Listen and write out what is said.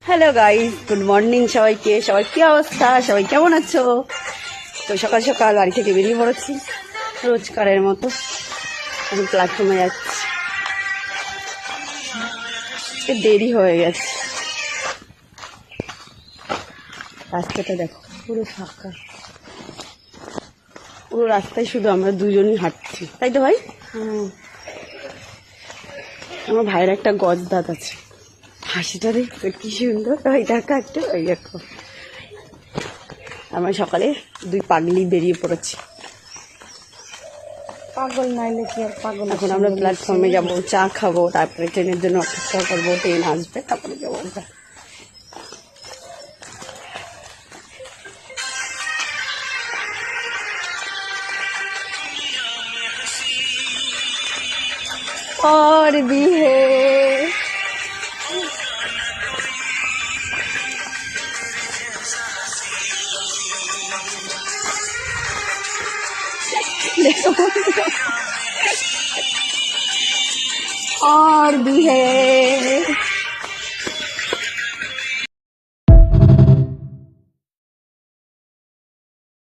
Hello guys, good morning সবাইকে। সবাই কি অবস্থা? সবাই কেমন আছো? তো সকাল সকাল বাড়ি থেকে বেরিয়ে পড়েছি রোজকারের মতো। আমি প্ল্যাটফর্মে যাচ্ছি, দেরি হয়ে গেছে। রাস্তাটা দেখো, পুরো ফাঁকা। পুরো রাস্তায় শুধু আমরা দুজনই হাঁটছি, তাই তো ভাই? আমার ভাইয়ের একটা গজ দাঁত আছে, হাসিটা দেখো কি সুন্দর। ওই দেখো একটা, ওই দেখো। আমরা সকালে দুই পাগলি বেরিয়ে পড়েছি। পাগল নাইলে কি আর পাগল। এখন আমরা প্ল্যাটফর্মে যাবো, চা খাবো, তারপরে ট্রেনের জন্য অপেক্ষা করবো। ট্রেন আসবে, তারপরে যাবো আমরা। और भी है और भी है